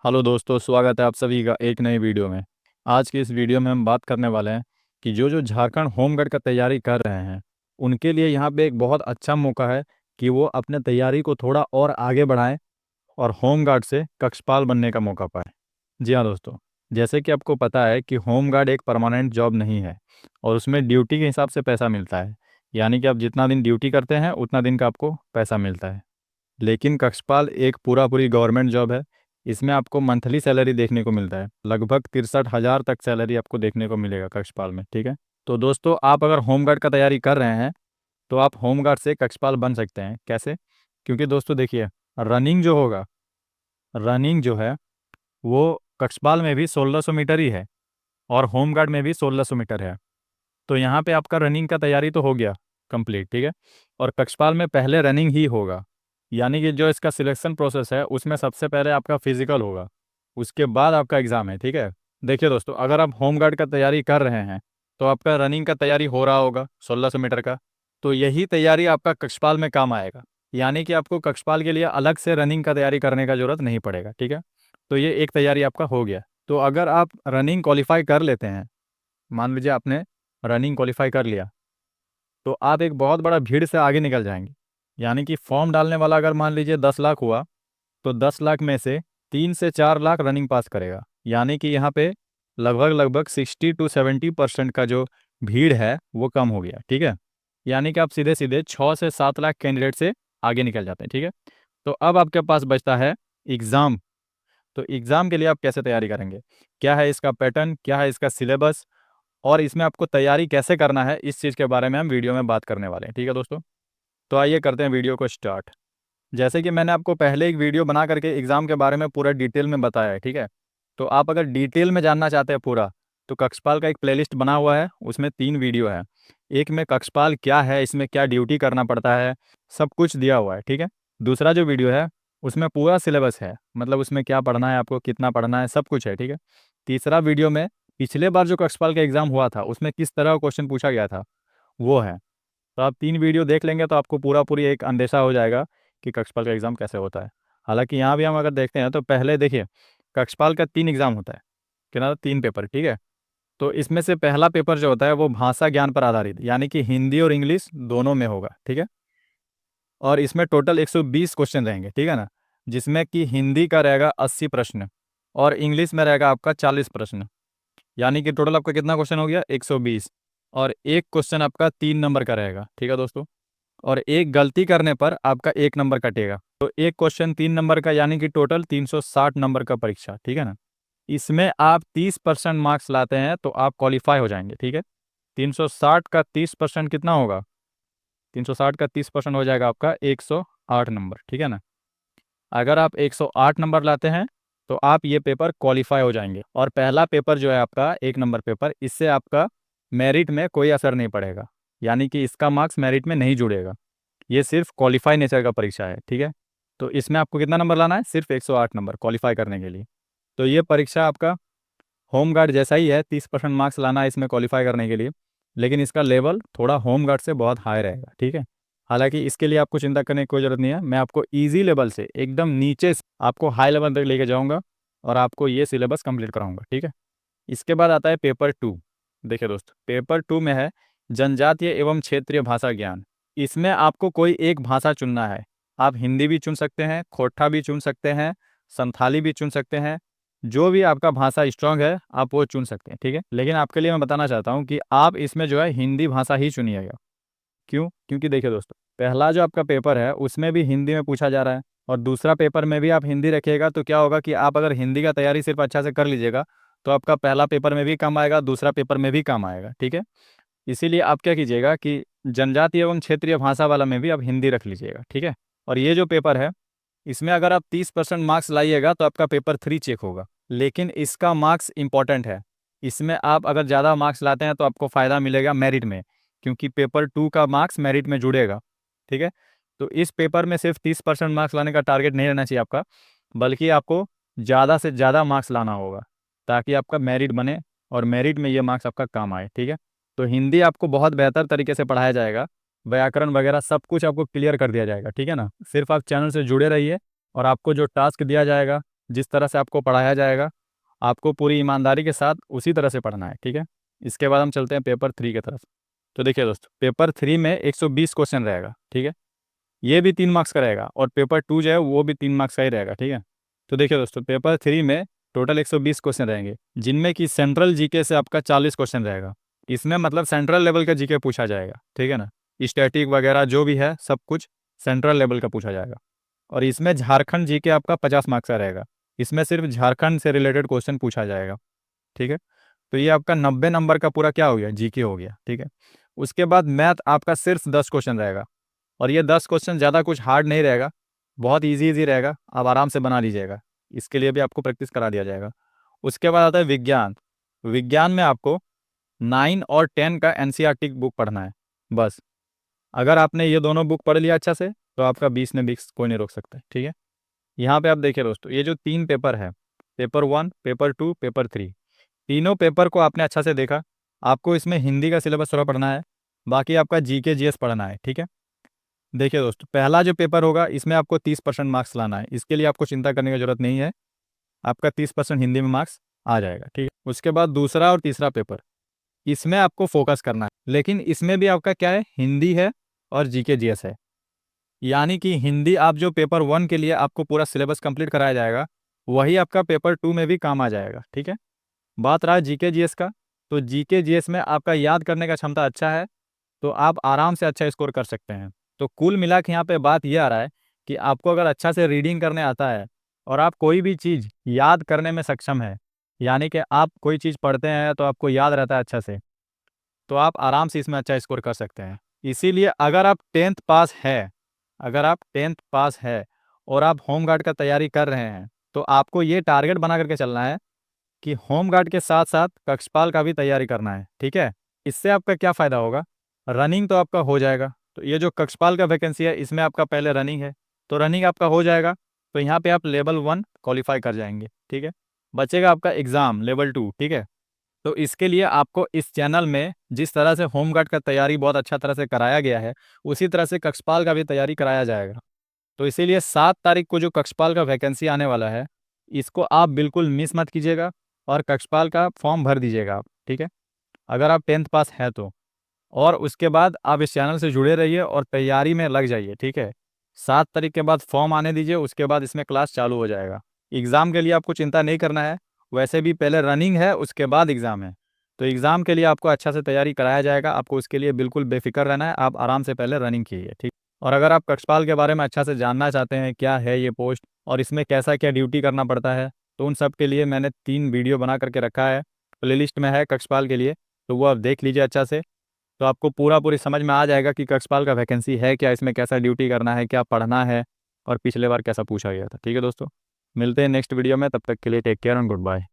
Hello दोस्तों, स्वागत है आप सभी का एक नई वीडियो में। आज की इस वीडियो में हम बात करने वाले हैं कि जो जो झारखंड होमगार्ड का तैयारी कर रहे हैं उनके लिए यहाँ पे एक बहुत अच्छा मौका है कि वो अपने तैयारी को थोड़ा और आगे बढ़ाएं और होमगार्ड से कक्षपाल बनने का मौका पाएं। जी हाँ दोस्तों, जैसे कि आपको पता है कि होमगार्ड एक परमानेंट जॉब नहीं है और उसमें ड्यूटी के हिसाब से पैसा मिलता है। यानी कि आप जितना दिन ड्यूटी करते हैं उतना दिन का आपको पैसा मिलता है। लेकिन कक्षपाल एक पूरा पूरी गवर्नमेंट जॉब है। इसमें आपको मंथली सैलरी देखने को मिलता है, लगभग 63,000 तक सैलरी आपको देखने को मिलेगा कक्षपाल में। ठीक है, तो दोस्तों आप अगर होमगार्ड का तैयारी कर रहे हैं तो आप होमगार्ड से कक्षपाल बन सकते हैं। कैसे? क्योंकि दोस्तों देखिए, रनिंग जो होगा, रनिंग जो है वो कक्षपाल में भी 1600 मीटर ही है और होमगार्ड में भी 1600 मीटर है। तो यहाँ पे आपका रनिंग का तैयारी तो हो गया कंप्लीट। ठीक है, और कक्षपाल में पहले रनिंग ही होगा। यानी कि जो इसका सिलेक्शन प्रोसेस है उसमें सबसे पहले आपका फिजिकल होगा, उसके बाद आपका एग्ज़ाम है। ठीक है, देखिए दोस्तों, अगर आप होमगार्ड का तैयारी कर रहे हैं तो आपका रनिंग का तैयारी हो रहा होगा 1600 मीटर का, तो यही तैयारी आपका कक्षपाल में काम आएगा। यानी कि आपको कक्षपाल के लिए अलग से रनिंग का तैयारी करने का ज़रूरत नहीं पड़ेगा। ठीक है, तो ये एक तैयारी आपका हो गया। तो अगर आप रनिंग क्वालिफाई कर लेते हैं, मान लीजिए आपने रनिंग क्वालिफाई कर लिया, तो आप एक बहुत बड़ा भीड़ से आगे निकल जाएंगे। यानी कि फॉर्म डालने वाला अगर मान लीजिए 10 लाख हुआ तो 10 लाख में से 3 से 4 लाख रनिंग पास करेगा। यानी कि यहाँ पे लगभग लगभग 60 to 70% का जो भीड़ है वो कम हो गया। ठीक है, यानी कि आप सीधे सीधे 6 से 7 लाख कैंडिडेट से आगे निकल जाते हैं। ठीक है, तो अब आपके पास बचता है एग्ज़ाम। तो एग्ज़ाम के लिए आप कैसे तैयारी करेंगे, क्या है इसका पैटर्न, क्या है इसका सिलेबस, और इसमें आपको तैयारी कैसे करना है, इस चीज़ के बारे में हम वीडियो में बात करने वाले हैं। ठीक है दोस्तों, तो आइए करते हैं वीडियो को स्टार्ट। जैसे कि मैंने आपको पहले एक वीडियो बना करके एग्ज़ाम के बारे में पूरा डिटेल में बताया है। ठीक है, तो आप अगर डिटेल में जानना चाहते हैं पूरा, तो कक्षपाल का एक प्लेलिस्ट बना हुआ है, उसमें 3 वीडियो है। एक में कक्षपाल क्या है, इसमें क्या ड्यूटी करना पड़ता है, सब कुछ दिया हुआ है। ठीक है, दूसरा जो वीडियो है उसमें पूरा सिलेबस है, मतलब उसमें क्या पढ़ना है, आपको कितना पढ़ना है, सब कुछ है। ठीक है, तीसरा वीडियो में पिछले बार जो कक्षपाल का एग्ज़ाम हुआ था उसमें किस तरह का क्वेश्चन पूछा गया था वो है। तो आप 3 वीडियो देख लेंगे तो आपको पूरा पूरी एक अंदेशा हो जाएगा कि कक्षपाल का एग्ज़ाम कैसे होता है। हालांकि यहाँ भी हम अगर देखते हैं तो पहले देखिए, कक्षपाल का 3 एग्ज़ाम होता है, कितना, 3 पेपर। ठीक है, तो इसमें से पहला पेपर जो होता है वो भाषा ज्ञान पर आधारित, यानी कि हिंदी और इंग्लिश दोनों में होगा। ठीक है, और इसमें टोटल 120 क्वेश्चन रहेंगे। ठीक है ना, जिसमें कि हिंदी का रहेगा 80 प्रश्न और इंग्लिश में रहेगा आपका 40 प्रश्न। यानी कि टोटल आपका कितना क्वेश्चन हो गया, 120। और एक क्वेश्चन आपका 3 नंबर का रहेगा। ठीक है दोस्तों, और एक गलती करने पर आपका 1 नंबर कटेगा। तो एक क्वेश्चन 3 नंबर का, यानी कि टोटल 360 नंबर का परीक्षा। ठीक है ना, इसमें आप 30% मार्क्स लाते हैं तो आप क्वालिफाई हो जाएंगे। ठीक है, 360 का 30% कितना होगा, 360 का 30% हो जाएगा आपका 108 नंबर। ठीक है ना, अगर आप 108 नंबर लाते हैं तो आप ये पेपर क्वालिफाई हो जाएंगे। और पहला पेपर जो है आपका 1 नंबर पेपर, इससे आपका मेरिट में कोई असर नहीं पड़ेगा, यानी कि इसका मार्क्स मेरिट में नहीं जुड़ेगा। ये सिर्फ क्वालिफाई नेचर का परीक्षा है। ठीक है, तो इसमें आपको कितना नंबर लाना है, सिर्फ 108 नंबर क्वालिफाई करने के लिए। तो ये परीक्षा आपका होमगार्ड जैसा ही है, 30% मार्क्स लाना है इसमें क्वालिफाई करने के लिए, लेकिन इसका लेवल थोड़ा होमगार्ड से बहुत हाई रहेगा। ठीक है, हालांकि इसके लिए आपको चिंता करने की कोई ज़रूरत नहीं है, मैं आपको ईजी लेवल से एकदम नीचे से आपको हाई लेवल तक लेके जाऊँगा और आपको ये सिलेबस कंप्लीट कराऊंगा। ठीक है, इसके बाद आता है पेपर 2। देखिए दोस्त, पेपर 2 में है जनजातीय एवं क्षेत्रीय भाषा ज्ञान। इसमें आपको कोई एक भाषा चुनना है। आप हिंदी भी चुन सकते हैं, खोटा भी चुन सकते हैं, संथाली भी चुन सकते हैं, जो भी आपका भाषा स्ट्रांग है आप वो चुन सकते हैं। ठीक है, लेकिन आपके लिए मैं बताना चाहता हूँ कि आप इसमें जो है हिंदी भाषा ही चुनिएगा। क्यों? क्योंकि देखिए दोस्तों, पहला जो आपका पेपर है उसमें भी हिंदी में पूछा जा रहा है और दूसरा पेपर में भी आप हिंदी रखिएगा, तो क्या होगा कि आप अगर हिंदी का तैयारी सिर्फ अच्छा से कर लीजिएगा तो आपका पहला पेपर में भी काम आएगा, दूसरा पेपर में भी काम आएगा। ठीक है, इसीलिए आप क्या कीजिएगा कि जनजातीय एवं क्षेत्रीय भाषा वाला में भी आप हिंदी रख लीजिएगा। ठीक है, और ये जो पेपर है इसमें अगर आप 30% मार्क्स लाइएगा तो आपका पेपर 3 चेक होगा, लेकिन इसका मार्क्स इंपॉर्टेंट है। इसमें आप अगर ज़्यादा मार्क्स लाते हैं तो आपको फ़ायदा मिलेगा मेरिट में, क्योंकि पेपर 2 का मार्क्स मेरिट में जुड़ेगा। ठीक है, तो इस पेपर में सिर्फ 30% मार्क्स लाने का टारगेट नहीं रहना चाहिए आपका, बल्कि आपको ज़्यादा से ज़्यादा मार्क्स लाना होगा ताकि आपका मेरिट बने और मेरिट में ये मार्क्स आपका काम आए। ठीक है, तो हिंदी आपको बहुत बेहतर तरीके से पढ़ाया जाएगा, व्याकरण वगैरह सब कुछ आपको क्लियर कर दिया जाएगा। ठीक है ना, सिर्फ आप चैनल से जुड़े रहिए और आपको जो टास्क दिया जाएगा, जिस तरह से आपको पढ़ाया जाएगा आपको पूरी ईमानदारी के साथ उसी तरह से पढ़ना है, ठीक है। इसके बाद हम चलते हैं पेपर 3 की तरफ। तो देखिए दोस्तों, पेपर 3 में 120 क्वेश्चन रहेगा, ठीक है। ये भी 3 मार्क्स का रहेगा और पेपर 2 जो है वो भी 3 मार्क्स का ही रहेगा, ठीक है। तो देखिए दोस्तों, पेपर 3 में टोटल 120 क्वेश्चन रहेंगे, जिनमें कि सेंट्रल जीके से आपका 40 क्वेश्चन रहेगा। इसमें मतलब सेंट्रल लेवल का जीके पूछा जाएगा, ठीक है ना। स्टैटिक वगैरह जो भी है सब कुछ सेंट्रल लेवल का पूछा जाएगा। और इसमें झारखंड जीके आपका 50 मार्क्स का रहेगा। इसमें सिर्फ झारखंड से रिलेटेड क्वेश्चन पूछा जाएगा, ठीक है। तो ये आपका 90 नंबर का पूरा क्या हो गया, जीके हो गया, ठीक है। उसके बाद मैथ आपका सिर्फ 10 क्वेश्चन रहेगा, और ये 10 क्वेश्चन ज़्यादा कुछ हार्ड नहीं रहेगा, बहुत इजी इजी रहेगा, आप आराम से बना लीजिएगा। इसके लिए भी आपको प्रैक्टिस करा दिया जाएगा। उसके बाद आता है विज्ञान। विज्ञान में आपको 9 और 10 का एनसीईआरटी बुक पढ़ना है बस। अगर आपने ये दोनों बुक पढ़ लिया अच्छा से तो आपका 20 में 20 कोई नहीं रोक सकता है, ठीक है। यहाँ पे आप देखिए दोस्तों, ये जो 3 पेपर है, पेपर 1, पेपर 2, पेपर 3, तीनों पेपर को आपने अच्छा से देखा। आपको इसमें हिंदी का सिलेबस थोड़ा पढ़ना है, बाकी आपका जीके जीएस पढ़ना है, ठीक है। देखिए दोस्तों, पहला जो पेपर होगा इसमें आपको 30% मार्क्स लाना है, इसके लिए आपको चिंता करने की जरूरत नहीं है, आपका 30% हिंदी में मार्क्स आ जाएगा, ठीक है। उसके बाद दूसरा और तीसरा पेपर, इसमें आपको फोकस करना है, लेकिन इसमें भी आपका क्या है, हिंदी है और जीके जीएस है। यानी कि हिंदी आप जो पेपर 1 के लिए आपको पूरा सिलेबस कंप्लीट कराया जाएगा, वही आपका पेपर 2 में भी काम आ जाएगा, ठीक है। बात रहा जीके जीएस का, तो जीके जीएस में आपका याद करने का क्षमता अच्छा है, तो आप आराम से अच्छा स्कोर कर सकते हैं। तो कुल मिला के यहाँ पे बात ये आ रहा है कि आपको अगर अच्छा से रीडिंग करने आता है और आप कोई भी चीज़ याद करने में सक्षम है, यानी कि आप कोई चीज़ पढ़ते हैं तो आपको याद रहता है अच्छा से, तो आप आराम से इसमें अच्छा स्कोर कर सकते हैं। इसीलिए अगर आप 10th पास है, अगर आप 10th पास है और आप होम गार्ड का तैयारी कर रहे हैं, तो आपको ये टारगेट बना करके चलना है कि होम गार्ड के साथ साथ कक्षपाल का भी तैयारी करना है, ठीक है। इससे आपका क्या फ़ायदा होगा, रनिंग तो आपका हो जाएगा। तो ये जो कक्षपाल का वैकेंसी है इसमें आपका पहले रनिंग है, तो रनिंग आपका हो जाएगा, तो यहाँ पे आप लेवल 1 क्वालिफाई कर जाएंगे, ठीक है। बचेगा आपका एग्ज़ाम लेवल 2, ठीक है। तो इसके लिए आपको इस चैनल में जिस तरह से होम गार्ड का तैयारी बहुत अच्छा तरह से कराया गया है, उसी तरह से कक्षपाल का भी तैयारी कराया जाएगा। तो इसीलिए 7 तारीख को जो कक्षपाल का वैकेंसी आने वाला है, इसको आप बिल्कुल मिस मत कीजिएगा और कक्षपाल का फॉर्म भर दीजिएगा आप, ठीक है, अगर आप 10th पास है तो। और उसके बाद आप इस चैनल से जुड़े रहिए और तैयारी में लग जाइए, ठीक है। 7 तारीख के बाद फॉर्म आने दीजिए, उसके बाद इसमें क्लास चालू हो जाएगा। एग्ज़ाम के लिए आपको चिंता नहीं करना है, वैसे भी पहले रनिंग है उसके बाद एग्ज़ाम है, तो एग्ज़ाम के लिए आपको अच्छा से तैयारी कराया जाएगा, आपको उसके लिए बिल्कुल बेफिक्र रहना है, आप आराम से पहले रनिंग कीजिए, ठीक। और अगर आप कक्षपाल के बारे में अच्छा से जानना चाहते हैं, क्या है ये पोस्ट और इसमें कैसा क्या ड्यूटी करना पड़ता है, तो उन सब के लिए मैंने 3 वीडियो बना करके रखा है, प्लेलिस्ट में है कक्षपाल के लिए, तो वो आप देख लीजिए अच्छा से। तो आपको पूरी समझ में आ जाएगा कि कक्षपाल का वैकेंसी है क्या, इसमें कैसा ड्यूटी करना है, क्या पढ़ना है और पिछले बार कैसा पूछा गया था, ठीक है दोस्तों। मिलते हैं नेक्स्ट वीडियो में, तब तक के लिए take care and good bye.